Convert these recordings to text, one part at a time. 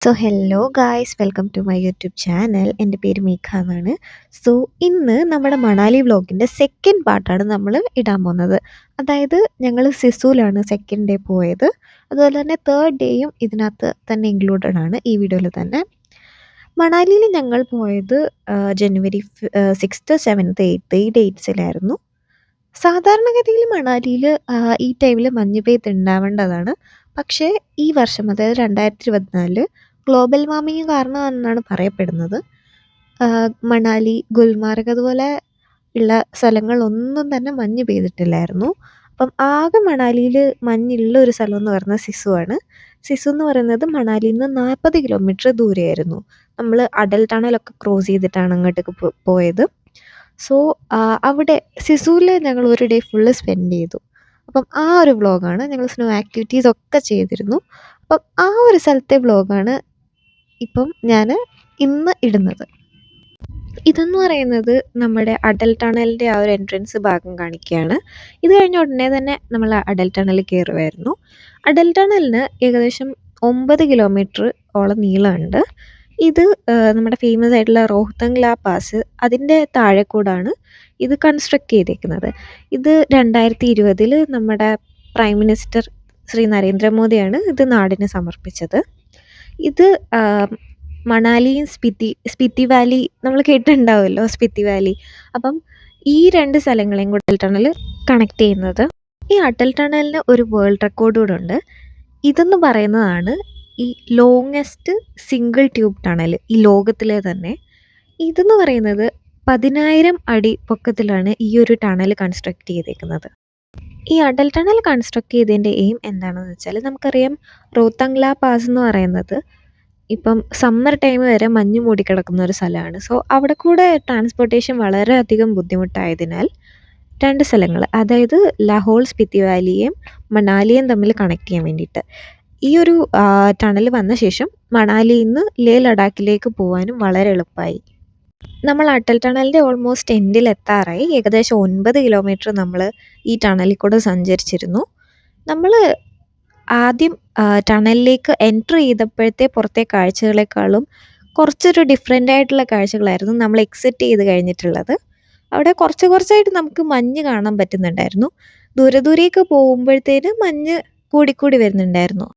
So hello guys, welcome to my YouTube channel. എൻ്റെ പേര് മീഖ എന്നാണ്. സോ ഇന്ന് നമ്മുടെ മണാലി വ്ളോഗിൻ്റെ സെക്കൻഡ് പാർട്ടാണ് നമ്മൾ ഇടാൻ പോകുന്നത്. അതായത് ഞങ്ങൾ സിസുവിലാണ് സെക്കൻഡ് ഡേ പോയത്. അതുപോലെ തന്നെ തേർഡ് ഡേയും ഇതിനകത്ത് തന്നെ ഇൻക്ലൂഡഡ് ആണ് ഈ വീഡിയോയിൽ തന്നെ. മണാലിയിൽ ഞങ്ങൾ പോയത് ജനുവരി 6th 7th 8th ഈ ഡേറ്റ്സിലായിരുന്നു. സാധാരണഗതിയിൽ മണാലിയിൽ ഈ ടൈമിൽ മഞ്ഞ് പെയ്തുണ്ടാവേണ്ടതാണ്. പക്ഷേ ഈ വർഷം, അതായത് 2024 ഗ്ലോബൽ വാർമിംഗ് കാരണമെന്നാണ് പറയപ്പെടുന്നത്. മണാലി, ഗുൽമാർഗ് അതുപോലെ ഉള്ള സ്ഥലങ്ങളിലൊന്നും തന്നെ മഞ്ഞ് പെയ്തിട്ടില്ലായിരുന്നു. അപ്പം ആകെ മണാലിയിൽ മഞ്ഞുള്ള ഒരു സ്ഥലം എന്ന് പറയുന്നത് സിസുവാണ്. സിസു എന്ന് പറയുന്നത് മണാലിയിൽ നിന്ന് 40 കിലോമീറ്റർ ദൂരെയായിരുന്നു. നമ്മൾ അടൽ ടണലൊക്കെ ക്രോസ് ചെയ്തിട്ടാണ് അങ്ങോട്ടേക്ക് പോയത്. സോ അവിടെ സിസുവിൽ ഞങ്ങൾ ഒരു ഡേ ഫുള്ള് സ്പെൻഡ് ചെയ്തു. അപ്പം ആ ഒരു വ്ളോഗാണ്. ഞങ്ങൾ സ്നോ ആക്ടിവിറ്റീസ് ഒക്കെ ചെയ്തിരുന്നു. അപ്പം ആ ഒരു സ്ഥലത്തെ വ്ളോഗാണ് ഇപ്പം ഞാൻ ഇന്ന് ഇടുന്നത്. ഇതെന്ന് പറയുന്നത് നമ്മുടെ അടൽ ടണലിൻ്റെ ആ ഒരു എൻട്രൻസ് ഭാഗം കാണിക്കുകയാണ്. ഇത് കഴിഞ്ഞ ഉടനെ തന്നെ നമ്മൾ അടൽ ടണലിൽ കയറുമായിരുന്നു. അടൽ ടണലിന് ഏകദേശം 9 കിലോമീറ്റർ ഓളം നീളമുണ്ട്. ഇത് നമ്മുടെ ഫേമസ് ആയിട്ടുള്ള റോഹ്തംഗ്ല പാസ്, അതിൻ്റെ താഴെ കൂടാണ് ഇത് കൺസ്ട്രക്ട് ചെയ്തേക്കുന്നത്. ഇത് 2020 നമ്മുടെ പ്രൈം മിനിസ്റ്റർ ശ്രീ നരേന്ദ്രമോദിയാണ് ഇത് നാടിന് സമർപ്പിച്ചത്. ഇത് മണാലിയും സ്പിറ്റി വാലി നമ്മൾ കേട്ടിട്ടുണ്ടാവുമല്ലോ, സ്പിറ്റി വാലി. അപ്പം ഈ 2 സ്ഥലങ്ങളെയും കൂടെ അടൽ ടണൽ കണക്ട് ചെയ്യുന്നത്. ഈ അടൽ ടണലിന് ഒരു വേൾഡ് റെക്കോർഡ് കൂടെ ഉണ്ട്. ഇതെന്ന് പറയുന്നതാണ് ഈ ലോങ്ങസ്റ്റ് സിംഗിൾ ട്യൂബ് ടണൽ ഈ ലോകത്തിലെ തന്നെ. ഇതെന്ന് പറയുന്നത് 10,000 അടി പൊക്കത്തിലാണ് ഈ ഒരു ടണൽ കൺസ്ട്രക്ട് ചെയ്തേക്കുന്നത്. ഈ അടൽ ടണൽ കൺസ്ട്രക്ട് ചെയ്തതിൻ്റെ എയിം എന്താണെന്ന് വെച്ചാൽ, നമുക്കറിയാം റോഹ്തംഗ്ല പാസ് എന്ന് പറയുന്നത് ഇപ്പം സമ്മർ ടൈം വരെ മഞ്ഞ് മൂടിക്കിടക്കുന്ന ഒരു സ്ഥലമാണ്. സോ അവിടെ കൂടെ ട്രാൻസ്പോർട്ടേഷൻ വളരെയധികം ബുദ്ധിമുട്ടായതിനാൽ 2 സ്ഥലങ്ങൾ, അതായത് ലാഹോൾ സ്പിറ്റി വാലിയെയും മണാലിയെയും തമ്മിൽ കണക്ട് ചെയ്യാൻ വേണ്ടിയിട്ട് ഈ ഒരു ടണൽ വന്ന ശേഷം മണാലിയിൽ നിന്ന് ലേ ലഡാക്കിലേക്ക് പോകാനും വളരെ എളുപ്പമായി. നമ്മൾ അടൽ ടണലിൻ്റെ ഓൾമോസ്റ്റ് എൻഡിൽ എത്താറായി. ഏകദേശം 9 കിലോമീറ്റർ നമ്മൾ ഈ ടണലിൽ കൂടെ സഞ്ചരിച്ചിരുന്നു. നമ്മൾ ആദ്യം ടണലിലേക്ക് എൻറ്റർ ചെയ്തപ്പോഴത്തെ പുറത്തെ കാഴ്ചകളെക്കാളും കുറച്ചൊരു ഡിഫറെൻ്റ് ആയിട്ടുള്ള കാഴ്ചകളായിരുന്നു നമ്മൾ എക്സിറ്റ് ചെയ്ത് കഴിഞ്ഞിട്ടുള്ളത്. അവിടെ കുറച്ചായിട്ട് നമുക്ക് മഞ്ഞ് കാണാൻ പറ്റുന്നുണ്ടായിരുന്നു. ദൂരേക്ക് പോകുമ്പോഴത്തേന് മഞ്ഞ് കൂടിക്കൂടി വരുന്നുണ്ടായിരുന്നു.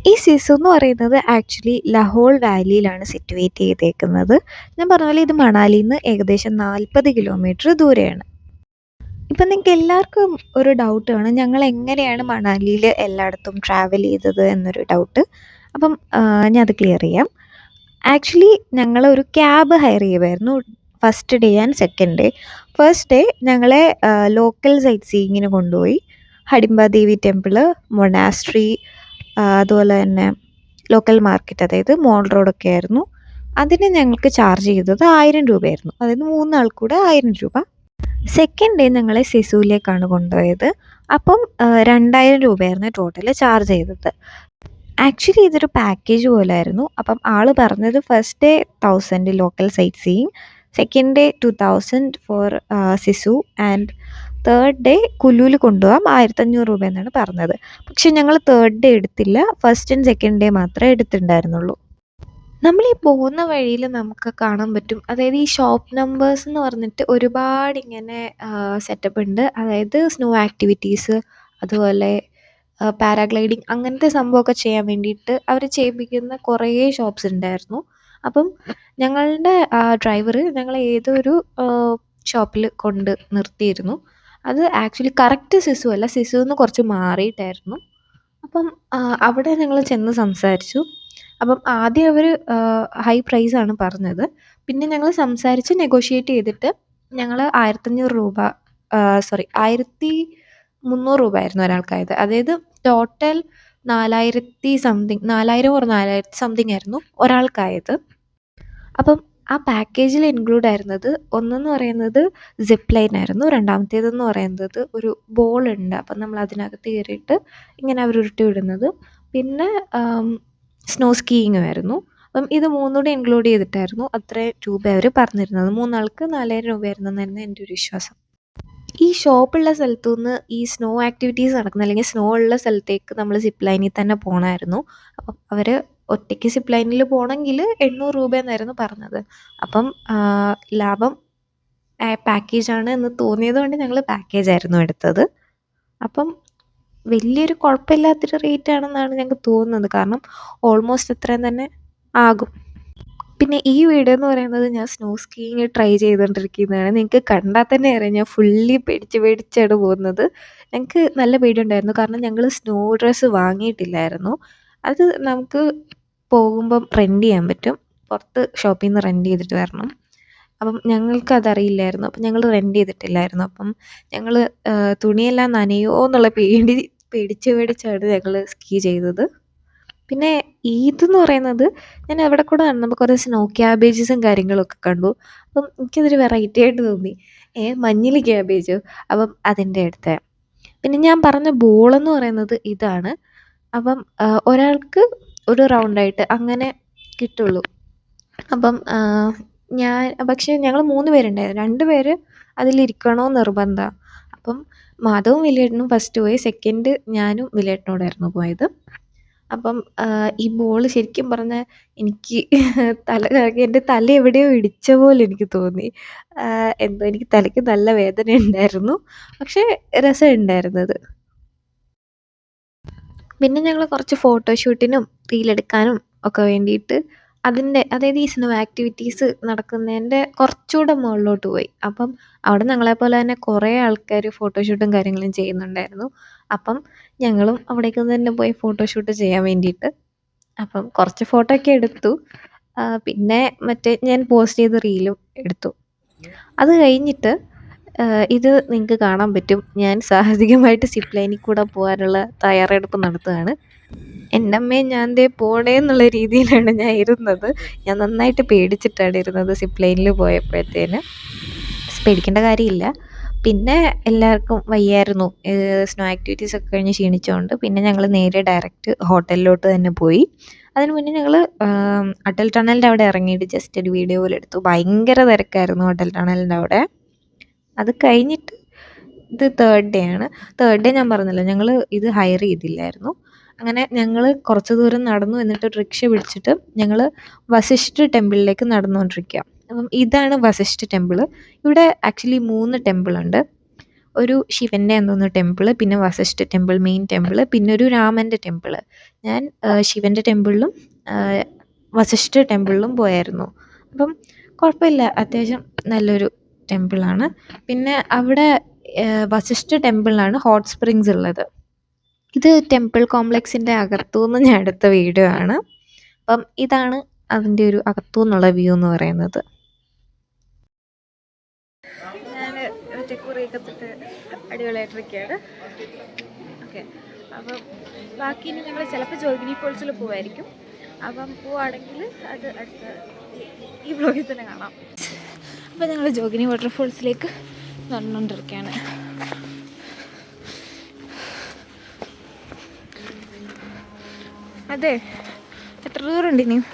ഈ സിസു എന്ന് പറയുന്നത് ആക്ച്വലി ലാഹോൾ വാലിയിലാണ് സിറ്റുവേറ്റ് ചെയ്തേക്കുന്നത്. ഞാൻ പറഞ്ഞ പോലെ ഇത് മണാലിയിൽ നിന്ന് ഏകദേശം 40 കിലോമീറ്റർ ദൂരെയാണ്. ഇപ്പം നിങ്ങൾക്ക് എല്ലാവർക്കും ഒരു ഡൗട്ട് കാണും, ഞങ്ങൾ എങ്ങനെയാണ് മണാലിയിൽ എല്ലായിടത്തും ട്രാവൽ ചെയ്തത് എന്നൊരു ഡൗട്ട്. അപ്പം ഞാൻ അത് ക്ലിയർ ചെയ്യാം. ആക്ച്വലി ഞങ്ങൾ ഒരു ക്യാബ് ഹയർ ചെയ്യുമായിരുന്നു first day and second day. First day ഞങ്ങളെ ലോക്കൽ സൈറ്റ് സീയിങ്ങിന് കൊണ്ടുപോയി. ഹഡിംബ ദേവി ടെമ്പിള്, മൊണാസ്ട്രി, അതുപോലെ തന്നെ ലോക്കൽ മാർക്കറ്റ്, അതായത് മോൾ റോഡൊക്കെ ആയിരുന്നു. അതിന് ഞങ്ങൾക്ക് ചാർജ് ചെയ്തത് 1000 രൂപയായിരുന്നു. അതായത് 3 ആൾ കൂടെ 1000 രൂപ. സെക്കൻഡ് ഡേ ഞങ്ങളെ സിസുവിലേക്കാണ് കൊണ്ടുപോയത്. അപ്പം 2000 രൂപയായിരുന്നു ടോട്ടൽ ചാർജ് ചെയ്തത്. ആക്ച്വലി ഇതൊരു പാക്കേജ് പോലായിരുന്നു. അപ്പം ആൾ പറഞ്ഞത് first day 1000 local sightseeing, second day 2000 for Sissu and third day കുലുവിൽ കൊണ്ടുപോകാം 1500 രൂപ എന്നാണ് പറഞ്ഞത്. പക്ഷെ ഞങ്ങൾ തേർഡ് ഡേ എടുത്തില്ല, ഫസ്റ്റ് ആൻഡ് സെക്കൻഡ് ഡേ മാത്രമേ എടുത്തിട്ടുണ്ടായിരുന്നുള്ളൂ. നമ്മൾ ഈ പോകുന്ന വഴിയിൽ നമുക്ക് കാണാൻ പറ്റും, അതായത് ഈ ഷോപ്പ് നമ്പേഴ്സ് എന്ന് പറഞ്ഞിട്ട് ഒരുപാട് ഇങ്ങനെ സെറ്റപ്പ് ഉണ്ട്. അതായത് സ്നോ ആക്ടിവിറ്റീസ്, അതുപോലെ പാരാഗ്ലൈഡിങ്, അങ്ങനത്തെ സംഭവമൊക്കെ ചെയ്യാൻ വേണ്ടിയിട്ട് അവർ ചെയ്യിപ്പിക്കുന്ന കുറേ ഷോപ്സ് ഉണ്ടായിരുന്നു. അപ്പം ഞങ്ങളുടെ ഡ്രൈവർ ഞങ്ങളെ ഏതൊരു ഷോപ്പിൽ കൊണ്ട് നിർത്തിയിരുന്നു. അത് ആക്ച്വലി കറക്റ്റ് സിസു അല്ല, സിസുന്ന് കുറച്ച് മാറിയിട്ടായിരുന്നു. അപ്പം അവിടെ ഞങ്ങൾ ചെന്ന് സംസാരിച്ചു. അപ്പം ആദ്യം അവർ ഹൈ പ്രൈസാണ് പറഞ്ഞത്. പിന്നെ ഞങ്ങൾ സംസാരിച്ച് നെഗോഷിയേറ്റ് ചെയ്തിട്ട് ഞങ്ങൾ 1500 രൂപ, 1300 രൂപ ആയിരുന്നു ഒരാൾക്കായത്. അതായത് ടോട്ടൽ 4000 സംതിങ്, 4000 ഓർ 4000 സംതിങ് ആയിരുന്നു ഒരാൾക്കായത്. അപ്പം ആ പാക്കേജിൽ ഇൻക്ലൂഡ് ആയിരുന്നത് ഒന്നെന്ന് പറയുന്നത് സിപ്പ് ലൈൻ ആയിരുന്നു. രണ്ടാമത്തേതെന്ന് പറയുന്നത് ഒരു ബോളുണ്ട്. അപ്പം നമ്മൾ അതിനകത്ത് കയറിയിട്ട് ഇങ്ങനെ അവർ ഉരുട്ടി വിടുന്നത്. പിന്നെ സ്നോ സ്കീയിങ്ങും ആയിരുന്നു. അപ്പം ഇത് 3 കൂടി ഇൻക്ലൂഡ് ചെയ്തിട്ടായിരുന്നു അത്രയും രൂപ അവർ പറഞ്ഞിരുന്നത്. 3 ആൾക്ക് 4000 രൂപയായിരുന്നു എന്നായിരുന്നു എൻ്റെ ഒരു വിശ്വാസം. ഈ ഷോപ്പുള്ള സ്ഥലത്തു നിന്ന് ഈ സ്നോ ആക്ടിവിറ്റീസ് നടക്കുന്ന അല്ലെങ്കിൽ സ്നോ ഉള്ള സ്ഥലത്തേക്ക് നമ്മൾ സിപ്പ് ലൈനിൽ തന്നെ പോകണമായിരുന്നു. അപ്പം അവർ ഒറ്റയ്ക്ക് സിപ്പ് ലൈനിൽ പോകണമെങ്കിൽ 800 രൂപയെന്നായിരുന്നു പറഞ്ഞത്. അപ്പം ലാഭം പാക്കേജാണ് എന്ന് തോന്നിയത് കൊണ്ട് ഞങ്ങൾ പാക്കേജായിരുന്നു എടുത്തത്. അപ്പം വലിയൊരു കുഴപ്പമില്ലാത്തൊരു റേറ്റ് ആണെന്നാണ് ഞങ്ങൾക്ക് തോന്നുന്നത്. കാരണം ഓൾമോസ്റ്റ് അത്രയും തന്നെ ആകും. പിന്നെ ഈ വീഡിയോ എന്ന് പറയുന്നത് ഞാൻ സ്നോ സ്കീയിങ് ട്രൈ ചെയ്തുകൊണ്ടിരിക്കുന്നതാണ്. നിങ്ങൾക്ക് കണ്ടാൽ തന്നെ അറിയാം ഞാൻ ഫുള്ളി പേടിച്ചാണ് പോകുന്നത്. ഞങ്ങൾക്ക് നല്ല പേടിയുണ്ടായിരുന്നു. കാരണം ഞങ്ങൾ സ്നോ ഡ്രസ്സ് വാങ്ങിയിട്ടില്ലായിരുന്നു. അത് നമുക്ക് പോകുമ്പം റെൻ്റ് ചെയ്യാൻ പറ്റും. പുറത്ത് ഷോപ്പിൽ നിന്ന് റെൻ്റ് ചെയ്തിട്ട് വരണം. അപ്പം ഞങ്ങൾക്കതറിയില്ലായിരുന്നു. അപ്പം ഞങ്ങൾ റെൻ്റ് ചെയ്തിട്ടില്ലായിരുന്നു. അപ്പം ഞങ്ങൾ തുണിയെല്ലാം നനയുമോ എന്നുള്ള പേടിച്ചാണ് ഞങ്ങൾ സ്കീ ചെയ്തത്. പിന്നെ ഇതെന്ന് പറയുന്നത് ഞാൻ അവിടെ കൂടെ നടന്നപ്പോൾ കുറേ സ്നോ ക്യാബേജസും കാര്യങ്ങളൊക്കെ കണ്ടു. അപ്പം എനിക്കതൊരു വെറൈറ്റി ആയിട്ട് തോന്നി. മഞ്ഞിൽ ക്യാബേജോ? അപ്പം അതിൻ്റെ അടുത്ത് പിന്നെ ഞാൻ പറഞ്ഞ ബോളെന്ന് പറയുന്നത് ഇതാണ്. അപ്പം ഒരാൾക്ക് ഒരു റൗണ്ടായിട്ട് അങ്ങനെ കിട്ടുള്ളൂ. അപ്പം പക്ഷേ ഞങ്ങൾ 3 പേരുണ്ടായിരുന്നു. 2 പേര് അതിലിരിക്കണമെന്ന് നിർബന്ധമാണ്. അപ്പം മാധവും വലിയേട്ടനും ഫസ്റ്റ് പോയി. സെക്കൻഡ് ഞാനും വലിയേട്ടനോടായിരുന്നു പോയത്. അപ്പം ഈ ബോൾ ശരിക്കും പറഞ്ഞാൽ എനിക്ക് തല കറങ്ങി. എൻ്റെ തല എവിടെയോ ഇടിച്ച പോലെ എനിക്ക് തോന്നി. എന്തോ എനിക്ക് തലയ്ക്ക് നല്ല വേദന ഉണ്ടായിരുന്നു. പക്ഷേ രസമുണ്ടായിരുന്നത്. പിന്നെ ഞങ്ങൾ കുറച്ച് ഫോട്ടോഷൂട്ടിനും റീലെടുക്കാനും ഒക്കെ വേണ്ടിയിട്ട് അതായത് ഈ സ്നോ ആക്ടിവിറ്റീസ് നടക്കുന്നതിൻ്റെ കുറച്ചുകൂടെ മുകളിലോട്ട് പോയി. അപ്പം അവിടെ ഞങ്ങളെപ്പോലെ തന്നെ കുറേ ആൾക്കാർ ഫോട്ടോഷൂട്ടും കാര്യങ്ങളും ചെയ്യുന്നുണ്ടായിരുന്നു. അപ്പം ഞങ്ങളും അവിടേക്ക് തന്നെ പോയി ഫോട്ടോഷൂട്ട് ചെയ്യാൻ വേണ്ടിയിട്ട്. അപ്പം കുറച്ച് ഫോട്ടോ ഒക്കെ എടുത്തു. പിന്നെ മറ്റേ ഞാൻ പോസ്റ്റ് ചെയ്ത റീലും എടുത്തു. അത് കഴിഞ്ഞിട്ട് ഇത് നിങ്ങൾക്ക് കാണാൻ പറ്റും. ഞാൻ സാഹസികമായിട്ട് സിപ്പ് ലൈനിൽ കൂടെ പോകാനുള്ള തയ്യാറെടുപ്പ് നടത്തുകയാണ്. എൻ്റമ്മേ ഞാൻ ദേ പോണേ എന്നുള്ള രീതിയിലാണ് ഞാൻ ഇരുന്നത്. ഞാൻ നന്നായിട്ട് പേടിച്ചിട്ടാണ് ഇരുന്നത് സിപ്പ് ലൈനിൽ പോയപ്പോഴത്തേന്. പേടിക്കേണ്ട കാര്യമില്ല. പിന്നെ എല്ലാവർക്കും വയ്യായിരുന്നു. സ്നോ ആക്ടിവിറ്റീസ് ഒക്കെ കഴിഞ്ഞ് ക്ഷീണിച്ചതുകൊണ്ട് പിന്നെ ഞങ്ങൾ നേരെ ഡയറക്റ്റ് ഹോട്ടലിലോട്ട് തന്നെ പോയി. അതിന് മുന്നേ ഞങ്ങൾ അടൽ ടണലിൻ്റെ അവിടെ ഇറങ്ങിയിട്ട് ജസ്റ്റ് ഒരു വീഡിയോ പോലെ എടുത്തു. ഭയങ്കര തിരക്കായിരുന്നു അടൽ ടണലിൻ്റെ അവിടെ. അത് കഴിഞ്ഞിട്ട് ഇത് തേർഡ് ഡേ ആണ്. തേർഡ് ഡേ ഞാൻ പറഞ്ഞല്ലോ ഞങ്ങൾ ഇത് ഹയർ ചെയ്തില്ലായിരുന്നു. അങ്ങനെ ഞങ്ങൾ കുറച്ച് ദൂരം നടന്നു. എന്നിട്ട് റിക്ഷ പിടിച്ചിട്ട് ഞങ്ങൾ വസിഷ്ഠ ടെമ്പിളിലേക്ക് നടന്നുകൊണ്ടിരിക്കുക. അപ്പം ഇതാണ് വസിഷ്ഠ ടെമ്പിൾ. ഇവിടെ ആക്ച്വലി 3 ടെമ്പിളുണ്ട്. ഒരു ശിവൻ്റെ എന്തോന്ന് ടെമ്പിൾ, പിന്നെ വസിഷ്ഠ ടെമ്പിൾ മെയിൻ ടെമ്പിൾ, പിന്നെ ഒരു രാമൻ്റെ ടെമ്പിൾ. ഞാൻ ശിവൻ്റെ ടെമ്പിളിലും വസിഷ്ഠ ടെമ്പിളിലും പോയായിരുന്നു. അപ്പം കുഴപ്പമില്ല, അത്യാവശ്യം നല്ലൊരു ടെമ്പിളാണ്. പിന്നെ അവിടെ വസിഷ്ഠ ടെമ്പിളിലാണ് ഹോട്ട് സ്പ്രിങ്സ് ഉള്ളത്. ഇത് ടെമ്പിൾ കോംപ്ലക്സിൻ്റെ അകത്തുനിന്ന് ഞാൻ എടുത്ത വീഡിയോ ആണ്. അപ്പം ഇതാണ് അതിൻ്റെ ഒരു അകത്തുനിന്നുള്ള വ്യൂ എന്ന് പറയുന്നത്. ഞാൻ കുറിയൊക്കെ തൊട്ട് അടിപൊളിയായിട്ടിരിക്കുകയാണ്. ഓക്കെ, അപ്പം ബാക്കി ഇനി ഞങ്ങൾ ചിലപ്പോൾ ജോഗിനി ഫോൾസിൽ പോവായിരിക്കും. അപ്പം പോവുകയാണെങ്കിൽ അത് അടുത്ത ഈ വ്ലോഗിൽ തന്നെ കാണാം. അപ്പം ഞങ്ങൾ ജോഗിനി വാട്ടർഫോൾസിലേക്ക് നടന്നുകൊണ്ടിരിക്കുകയാണ്. അതെ, എത്ര ദൂരമുണ്ട് ഇനിയും?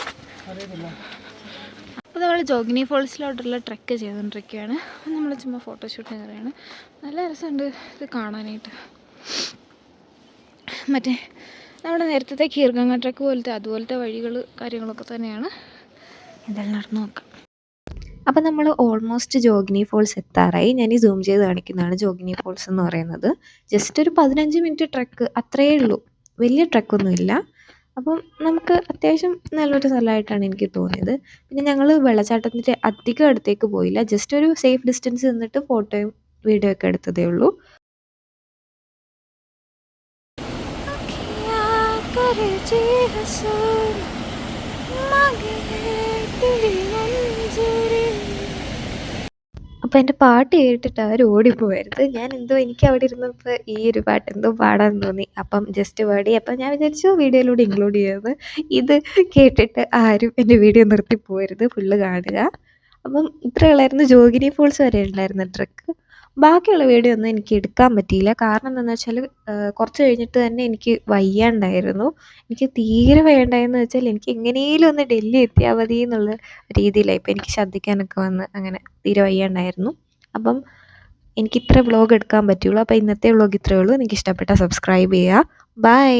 അപ്പോൾ നമ്മൾ ജോഗിനി ഫോൾസിലോട്ടുള്ള ട്രെക്ക് ചെയ്തുകൊണ്ടിരിക്കുകയാണ്. നമ്മൾ ചുമ്മാ ഫോട്ടോഷൂട്ടിന് കയറിയാണ്. നല്ല രസമുണ്ട് ഇത് കാണാനായിട്ട്. മറ്റേ നമ്മുടെ നേരത്തെ കീർഗംഗ ട്രെക്ക് അതുപോലത്തെ വഴികൾ കാര്യങ്ങളൊക്കെ തന്നെയാണ്. എന്തായാലും നടന്നു നോക്കാം. അപ്പം നമ്മൾ ഓൾമോസ്റ്റ് ജോഗിനി ഫോൾസ് എത്താറായി. ഞാൻ ഈ സൂം ചെയ്ത് കാണിക്കുന്നതാണ് ജോഗിനി ഫോൾസ് എന്ന് പറയുന്നത്. ജസ്റ്റ് ഒരു 15 മിനിറ്റ് ട്രെക്ക്, അത്രയേ ഉള്ളൂ. വലിയ ട്രെക്കൊന്നുമില്ല. അപ്പം നമുക്ക് അത്യാവശ്യം നല്ലൊരു സ്ഥലമായിട്ടാണ് എനിക്ക് തോന്നിയത്. പിന്നെ ഞങ്ങൾ വെള്ളച്ചാട്ടത്തിൻ്റെ അധികം അടുത്തേക്ക് പോയില്ല. ജസ്റ്റ് ഒരു സേഫ് ഡിസ്റ്റൻസ് നിന്നിട്ട് ഫോട്ടോയും വീഡിയോ ഒക്കെ എടുത്തതേ ഉള്ളൂ. അപ്പോൾ എൻ്റെ പാട്ട് കേട്ടിട്ട് അവർ ഓടിപ്പോകരുത്. ഞാൻ എന്തോ എനിക്ക് അവിടെ ഇരുന്നപ്പോൾ ഈ ഒരു പാട്ട് എന്തോ പാടാൻ തോന്നി. അപ്പം ജസ്റ്റ് പാടി. അപ്പം ഞാൻ വിചാരിച്ചു വീഡിയോയിലൂടെ ഇൻക്ലൂഡ് ചെയ്യുന്നത്. ഇത് കേട്ടിട്ട് ആരും എൻ്റെ വീഡിയോ നിർത്തി പോകരുത്, ഫുള്ള് കാണുക. അപ്പം ഇത്രയുള്ളായിരുന്നു. ജോഗിനി ഫോൾസ് വരെ ഉണ്ടായിരുന്ന ട്രെക്ക്. ബാക്കിയുള്ള വീഡിയോ ഒന്നും എനിക്ക് എടുക്കാൻ പറ്റിയില്ല. കാരണം എന്താണെന്ന് വെച്ചാൽ കുറച്ച് കഴിഞ്ഞിട്ട് തന്നെ എനിക്ക് വയ്യാണ്ടായിരുന്നു. എനിക്ക് തീരെ വയ്യാണ്ടായെന്ന് വെച്ചാൽ എനിക്ക് എങ്ങനെയെങ്കിലും ഒന്ന് ഡൽഹി എത്തിയാൽ മതി എന്നുള്ള രീതിയിലായി. ഇപ്പം എനിക്ക് ഛർദ്ദിക്കാനൊക്കെ വന്ന് അങ്ങനെ തീരെ വയ്യാണ്ടായിരുന്നു. അപ്പം എനിക്ക് ഇത്ര വ്ളോഗ് എടുക്കാൻ പറ്റുള്ളൂ. അപ്പോൾ ഇന്നത്തെ വ്ളോഗ് ഇത്രയേ ഉള്ളൂ. നിങ്ങൾക്ക് ഇഷ്ടപ്പെട്ടാൽ സബ്സ്ക്രൈബ് ചെയ്യുക. ബൈ.